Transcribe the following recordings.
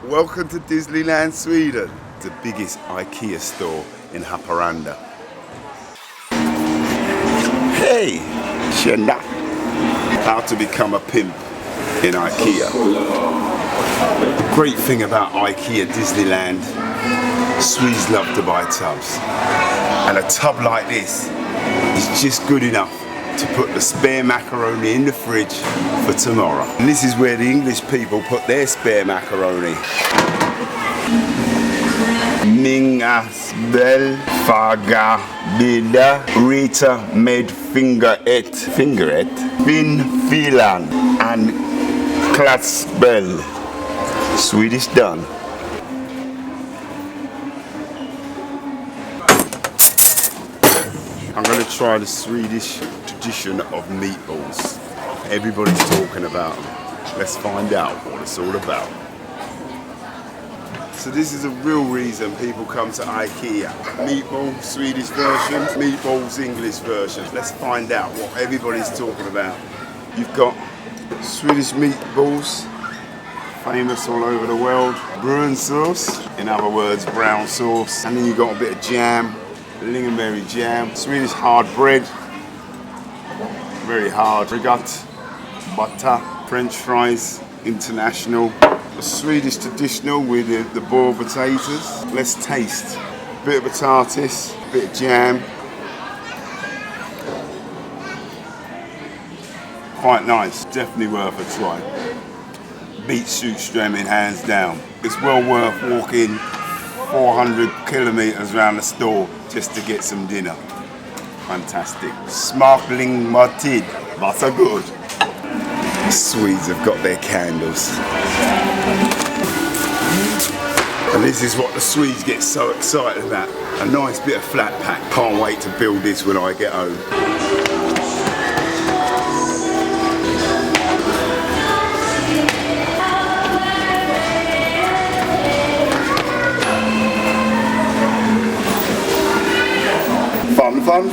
Welcome to Disneyland, Sweden, the biggest Ikea store in Haparanda. Hey, tjena! How to become a pimp in Ikea. Great thing about Ikea Disneyland, Swedes love to buy tubs. And a tub like this is just good enough to put the spare macaroni in the fridge for tomorrow. And this is where the English people put their spare macaroni. Mingas bel faga bida Rita made fingerett fin filan and klatsbell. Swedish done. I'm going to try the Swedish tradition of meatballs. Everybody's talking about them. Let's find out what it's all about. So this is a real reason people come to Ikea. Meatball, Swedish version, meatballs, English version. Let's find out what everybody's talking about. You've got Swedish meatballs, famous all over the world. Bruin sauce, in other words, brown sauce. And then you've got a bit of jam. Lingonberry jam, Swedish hard bread, very hard. Rigat, butter, French fries, international. A Swedish traditional with the boiled potatoes. Let's taste. Bit of potatoes, bit of jam. Quite nice, definitely worth a try. Beet soup strömming hands down. It's well worth walking 400 kilometers around the store just to get some dinner. Fantastic. Smakling matid. That's a good. The Swedes have got their candles. And this is what the Swedes get so excited about. A nice bit of flat pack. Can't wait to build this when I get home.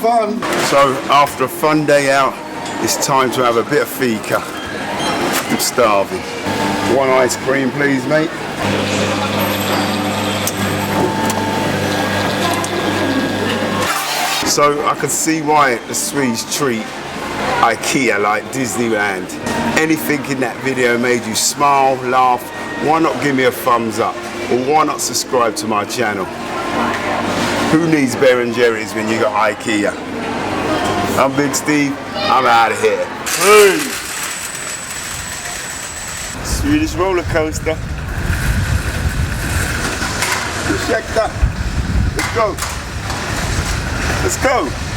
Fun. So after a fun day out, it's time to have a bit of fika. I'm starving. One ice cream, please, mate. So I can see why the Swedes treat Ikea like Disneyland. Anything in that video made you smile, laugh, why not give me a thumbs up? Or why not subscribe to my channel? Who needs Ben & Jerry's when you got Ikea? I'm Big Steve, I'm out of here. Hey! Swedish roller coaster. Check that. Let's go. Let's go.